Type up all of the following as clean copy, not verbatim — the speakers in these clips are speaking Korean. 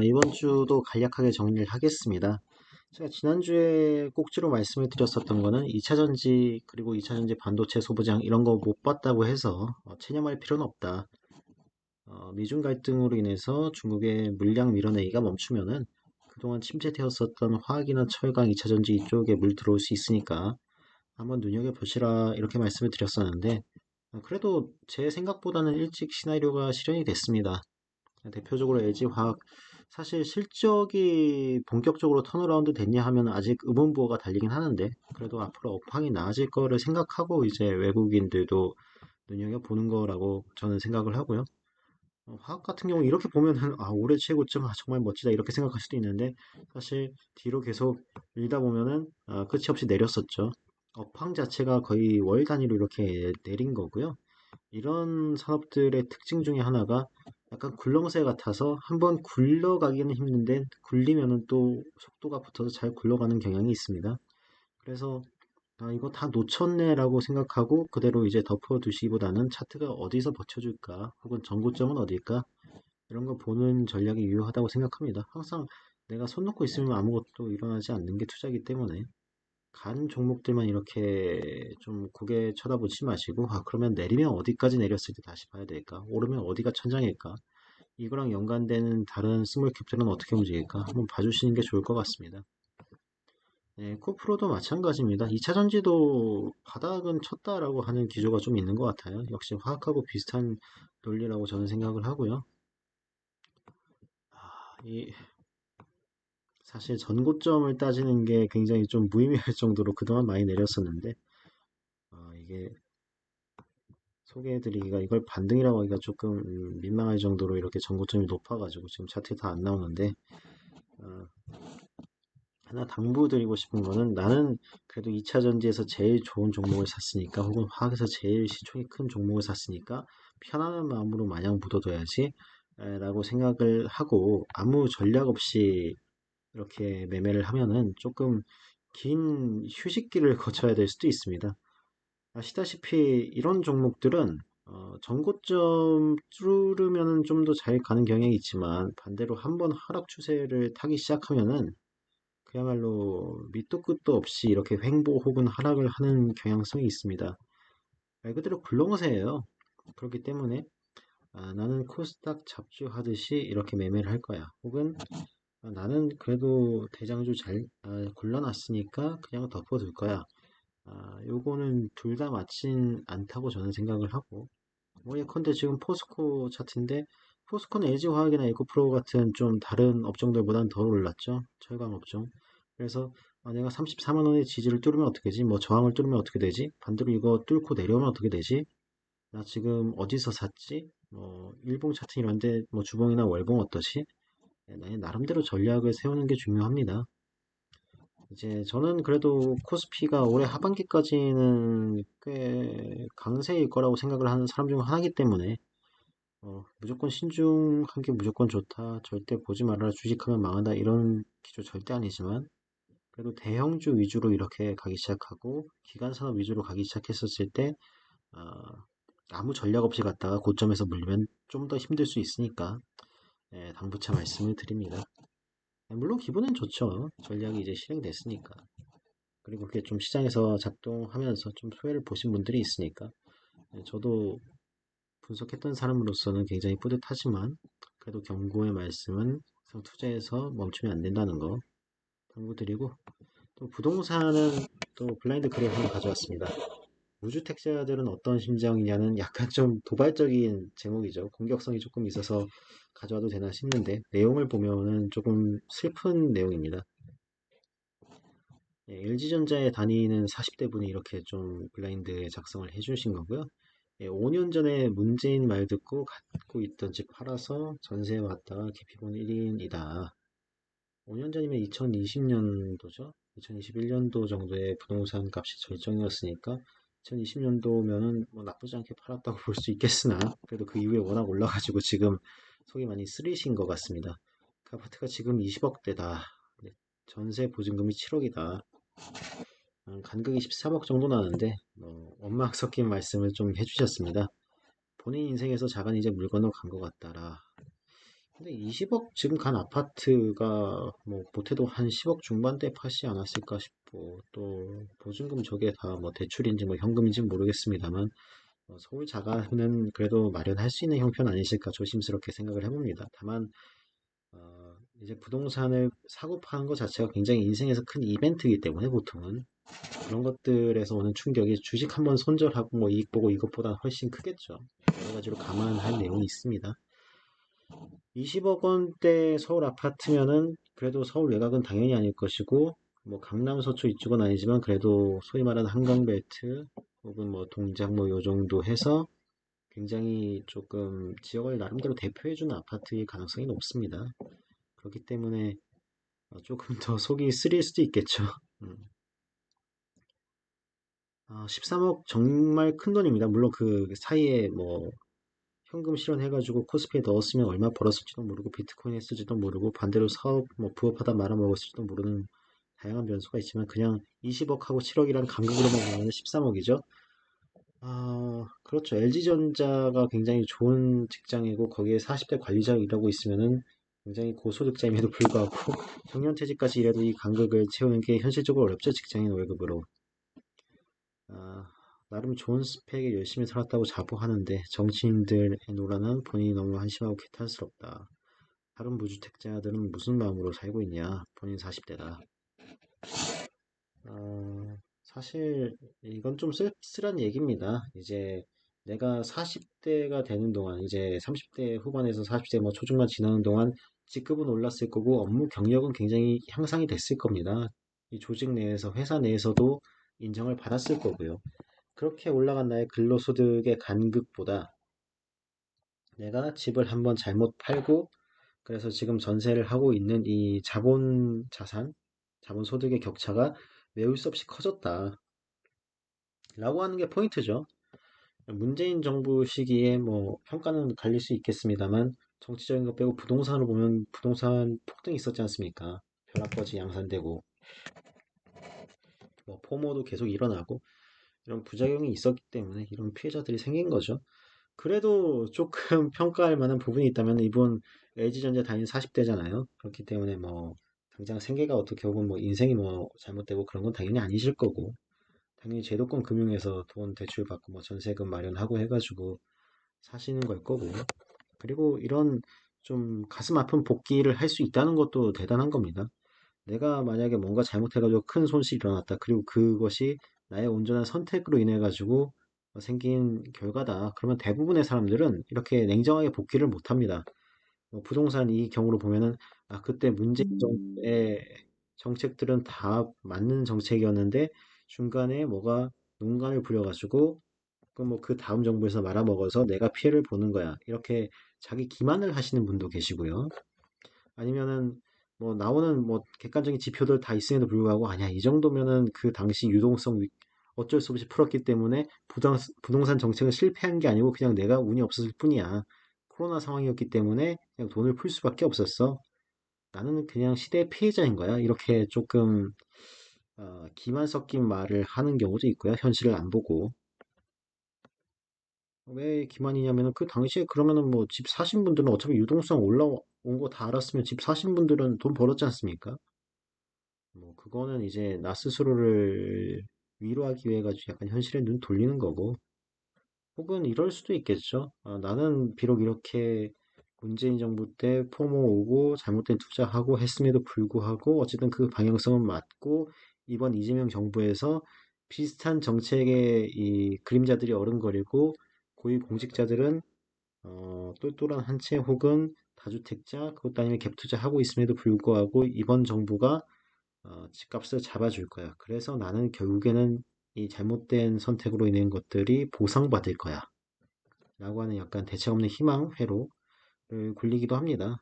이번 주도 간략하게 정리를 하겠습니다. 제가 지난주에 꼭지로 말씀을 드렸었던 거는 2차 전지 그리고 2차 전지 반도체 소부장 이런 거 못 봤다고 해서 체념할 필요는 없다. 미중 갈등으로 인해서 중국의 물량 밀어내기가 멈추면은 그동안 침체되었었던 화학이나 철강, 2차 전지 이쪽에 물 들어올 수 있으니까 한번 눈여겨보시라 이렇게 말씀을 드렸었는데 그래도 제 생각보다는 일찍 시나리오가 실현이 됐습니다. 대표적으로 LG화학 사실 실적이 본격적으로 턴어라운드 됐냐 하면 아직 의문부호가 달리긴 하는데 그래도 앞으로 업황이 나아질 거를 생각하고 이제 외국인들도 눈여겨보는 거라고 저는 생각을 하고요. 화학 같은 경우 이렇게 보면은 올해 최고점 정말 멋지다 이렇게 생각할 수도 있는데 사실 뒤로 계속 밀다 보면은 끝이 없이 내렸었죠. 업황 자체가 거의 월 단위로 이렇게 내린 거고요. 이런 산업들의 특징 중에 하나가 약간 굴렁쇠 같아서 한번 굴러가기는 힘든데 굴리면은 또 속도가 붙어서 잘 굴러가는 경향이 있습니다. 그래서 이거 다 놓쳤네라고 생각하고 그대로 이제 덮어두시기보다는 차트가 어디서 버텨줄까 혹은 전고점은 어딜까 이런 거 보는 전략이 유효하다고 생각합니다. 항상 내가 손 놓고 있으면 아무것도 일어나지 않는 게 투자이기 때문에 간 종목들만 이렇게 좀 고개 쳐다보지 마시고, 그러면 내리면 어디까지 내렸을 때 다시 봐야 될까? 오르면 어디가 천장일까? 이거랑 연관되는 다른 스몰 캡들은 어떻게 움직일까? 한번 봐주시는 게 좋을 것 같습니다. 네, 코프로도 마찬가지입니다. 2차 전지도 바닥은 쳤다라고 하는 기조가 좀 있는 것 같아요. 역시 화학하고 비슷한 논리라고 저는 생각을 하고요. 이 사실 전고점을 따지는 게 굉장히 좀 무의미할 정도로 그동안 많이 내렸었는데, 이게 소개해드리기가 이걸 반등이라고 하기가 조금 민망할 정도로 이렇게 전고점이 높아가지고 지금 차트에 다 안 나오는데 어, 하나 당부드리고 싶은 거는 나는 그래도 2차 전지에서 제일 좋은 종목을 샀으니까 혹은 화학에서 제일 시총이 큰 종목을 샀으니까 편안한 마음으로 마냥 묻어둬야지 라고 생각을 하고 아무 전략 없이 이렇게 매매를 하면은 조금 긴 휴식기를 거쳐야 될 수도 있습니다. 아시다시피 이런 종목들은 전고점 뚫으면은 좀 더 잘 가는 경향이 있지만 반대로 한번 하락 추세를 타기 시작하면은 그야말로 밑도 끝도 없이 이렇게 횡보 혹은 하락을 하는 경향성이 있습니다. 말 그대로 굴렁쇠예요. 그렇기 때문에 나는 코스닥 잡주하듯이 이렇게 매매를 할 거야. 혹은 나는 그래도 대장주 잘 골라놨으니까 그냥 덮어둘 거야. 요거는 둘 다 맞진 않다고 저는 생각을 하고, 뭐 예컨대 지금 포스코 차트인데, 포스코는 LG화학이나 에코프로 같은 좀 다른 업종들보다는 더 올랐죠. 철강 업종. 그래서 내가 34만 원의 지지를 뚫으면 어떻게 되지? 뭐 저항을 뚫으면 어떻게 되지? 반대로 이거 뚫고 내려오면 어떻게 되지? 나 지금 어디서 샀지? 뭐 일봉 차트 이런데 뭐 주봉이나 월봉 어떠시? 나름대로 전략을 세우는 게 중요합니다. 이제 저는 그래도 코스피가 올해 하반기까지는 꽤 강세일 거라고 생각을 하는 사람 중 하나이기 때문에 무조건 신중한 게 무조건 좋다. 절대 보지 말아라. 주식하면 망한다. 이런 기조 절대 아니지만 그래도 대형주 위주로 이렇게 가기 시작하고 기관 산업 위주로 가기 시작했었을 때 어, 아무 전략 없이 갔다가 고점에서 물리면 좀 더 힘들 수 있으니까 당부차 말씀을 드립니다. 물론 기분은 좋죠. 전략이 이제 실행됐으니까. 그리고 그게 좀 시장에서 작동하면서 좀 소외를 보신 분들이 있으니까 저도 분석했던 사람으로서는 굉장히 뿌듯하지만 그래도 경고의 말씀은 항상 투자에서 멈추면 안 된다는 거 당부드리고 또 부동산은 또 블라인드 그래프 하나 가져왔습니다. 무주택자들은 어떤 심정이냐는 약간 좀 도발적인 제목이죠. 공격성이 조금 있어서 가져와도 되나 싶는데 내용을 보면은 조금 슬픈 내용입니다. LG전자에 다니는 40대 분이 이렇게 좀 블라인드에 작성을 해주신 거고요. 5년 전에 문재인 말 듣고 갖고 있던 집 팔아서 전세 왔다가 기피본 1인이다. 5년 전이면 2020년도죠. 2021년도 정도의 부동산 값이 절정이었으니까 2020년도면은 뭐 나쁘지 않게 팔았다고 볼 수 있겠으나 그래도 그 이후에 워낙 올라가지고 지금 속이 많이 쓰리신 것 같습니다. 그 아파트가 지금 20억대다. 전세 보증금이 7억이다. 간극이 13억 정도 나는데 원망 섞인 말씀을 좀 해주셨습니다. 본인 인생에서 작은 이제 물 건너 간 것 같다라. 근데 20억 지금 간 아파트가 뭐 못해도 한 10억 중반대 파지 않았을까 싶고 또 보증금 저게 다 뭐 대출인지 뭐 현금인지 모르겠습니다만 서울 자가는 그래도 마련할 수 있는 형편 아니실까 조심스럽게 생각을 해봅니다. 다만 이제 부동산을 사고 파는 것 자체가 굉장히 인생에서 큰 이벤트이기 때문에 보통은 그런 것들에서 오는 충격이 주식 한번 손절하고 뭐 이익 보고 이것보다 훨씬 크겠죠. 여러 가지로 감안할 내용이 있습니다. 20억 원대 서울 아파트면은 그래도 서울 외곽은 당연히 아닐 것이고 뭐 강남 서초 이쪽은 아니지만 그래도 소위 말하는 한강벨트 혹은 뭐 동작 뭐 요 정도 해서 굉장히 조금 지역을 나름대로 대표해주는 아파트일 가능성이 높습니다. 그렇기 때문에 조금 더 속이 쓰릴 수도 있겠죠. 음. 13억 정말 큰 돈입니다. 물론 그 사이에 뭐 현금 실현해가지고 코스피에 넣었으면 얼마 벌었을지도 모르고 비트코인 했을지도 모르고 반대로 사업 뭐 부업하다 말아먹었을지도 모르는 다양한 변수가 있지만 그냥 20억하고 7억이란 간극으로만 보면 13억이죠. 그렇죠. LG전자가 굉장히 좋은 직장이고 거기에 40대 관리자가 일하고 있으면은 굉장히 고소득자임에도 불구하고 정년퇴직까지 일해도 이 간극을 채우는 게 현실적으로 어렵죠. 직장인 월급으로. 아, 나름 좋은 스펙에 열심히 살았다고 자부하는데 정치인들의 논란은 본인이 너무 한심하고 개탄스럽다. 다른 무주택자들은 무슨 마음으로 살고 있냐? 본인 40대다. 사실 이건 좀 쓸쓸한 얘기입니다. 이제 내가 40대가 되는 동안, 이제 30대 후반에서 40대 뭐 초중반 지나는 동안 직급은 올랐을 거고 업무 경력은 굉장히 향상이 됐을 겁니다. 이 조직 내에서, 회사 내에서도 인정을 받았을 거고요. 그렇게 올라간 나의 근로소득의 간극보다 내가 집을 한번 잘못 팔고 그래서 지금 전세를 하고 있는 이 자본 자산, 자본 소득의 격차가 메울 수 없이 커졌다. 라고 하는 게 포인트죠. 문재인 정부 시기에 뭐 평가는 갈릴 수 있겠습니다만 정치적인 거 빼고 부동산으로 보면 부동산 폭등이 있었지 않습니까? 벼락거지 양산되고 뭐 포모도 계속 일어나고 이런 부작용이 있었기 때문에 이런 피해자들이 생긴 거죠. 그래도 조금 평가할 만한 부분이 있다면 이분 LG전자 다닌 40대잖아요. 그렇기 때문에 뭐 당장 생계가 어떻게 혹은 뭐 인생이 뭐 잘못되고 그런 건 당연히 아니실 거고 당연히 제도권 금융에서 돈 대출 받고 뭐 전세금 마련하고 해가지고 사시는 걸 거고 그리고 이런 좀 가슴 아픈 복귀를 할 수 있다는 것도 대단한 겁니다. 내가 만약에 뭔가 잘못해가지고 큰 손실이 일어났다. 그리고 그것이 나의 온전한 선택으로 인해가지고 생긴 결과다. 그러면 대부분의 사람들은 이렇게 냉정하게 복귀를 못 합니다. 부동산 이 경우로 보면은, 그때 문재인 정부의 정책들은 다 맞는 정책이었는데, 중간에 뭐가 농간을 부려가지고, 그 다음 정부에서 말아먹어서 내가 피해를 보는 거야. 이렇게 자기 기만을 하시는 분도 계시고요. 아니면은 뭐 나오는 뭐 객관적인 지표들 다 있음에도 불구하고 아니야 이 정도면은 그 당시 유동성 어쩔 수 없이 풀었기 때문에 부동산 정책은 실패한 게 아니고 그냥 내가 운이 없었을 뿐이야. 코로나 상황이었기 때문에 그냥 돈을 풀 수밖에 없었어. 나는 그냥 시대의 피해자인 거야. 이렇게 조금 기만 섞인 말을 하는 경우도 있고요. 현실을 안 보고. 왜 기만이냐면은 그 당시에 그러면은 뭐 집 사신 분들은 어차피 유동성 올라온 거 다 알았으면 집 사신 분들은 돈 벌었지 않습니까? 뭐 그거는 이제 나 스스로를 위로하기 위해 가지고 약간 현실에 눈 돌리는 거고 혹은 이럴 수도 있겠죠. 나는 비록 이렇게 문재인 정부 때 포모 오고 잘못된 투자하고 했음에도 불구하고 어쨌든 그 방향성은 맞고 이번 이재명 정부에서 비슷한 정책의 이 그림자들이 어른거리고 고위 공직자들은 똘똘한 한 채 혹은 다주택자 그것도 아니면 갭 투자하고 있음에도 불구하고 이번 정부가 집값을 잡아줄 거야. 그래서 나는 결국에는 이 잘못된 선택으로 인한 것들이 보상받을 거야. 라고 하는 약간 대책 없는 희망 회로를 굴리기도 합니다.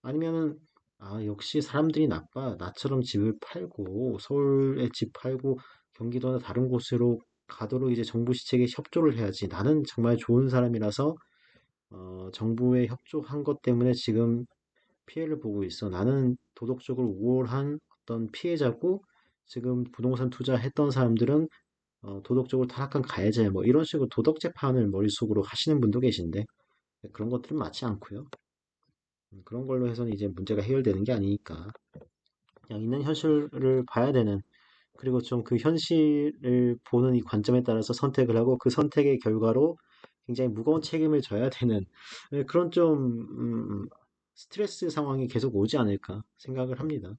아니면은, 역시 사람들이 나빠. 나처럼 집을 팔고, 서울에 집 팔고, 경기도나 다른 곳으로 가도록 이제 정부 시책에 협조를 해야지. 나는 정말 좋은 사람이라서, 정부에 협조한 것 때문에 지금 피해를 보고 있어. 나는 도덕적으로 우월한 어떤 피해자고 지금 부동산 투자했던 사람들은 도덕적으로 타락한 가해자야. 뭐 이런 식으로 도덕 재판을 머릿속으로 하시는 분도 계신데 그런 것들은 맞지 않고요. 그런 걸로 해서는 이제 문제가 해결되는 게 아니니까 그냥 있는 현실을 봐야 되는 그리고 좀 그 현실을 보는 이 관점에 따라서 선택을 하고 그 선택의 결과로 굉장히 무거운 책임을 져야 되는 그런 좀 스트레스 상황이 계속 오지 않을까 생각을 합니다.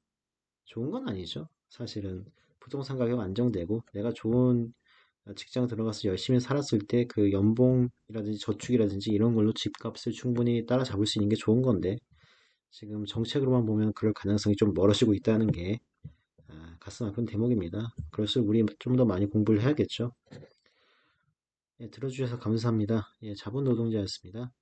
좋은 건 아니죠. 사실은 부동산 가격 안정되고 내가 좋은 직장 들어가서 열심히 살았을 때 그 연봉이라든지 저축이라든지 이런 걸로 집값을 충분히 따라잡을 수 있는 게 좋은 건데 지금 정책으로만 보면 그럴 가능성이 좀 멀어지고 있다는 게 가슴 아픈 대목입니다. 그럴수록 우리 좀 더 많이 공부를 해야겠죠. 예, 들어주셔서 감사합니다. 예, 자본 노동자였습니다.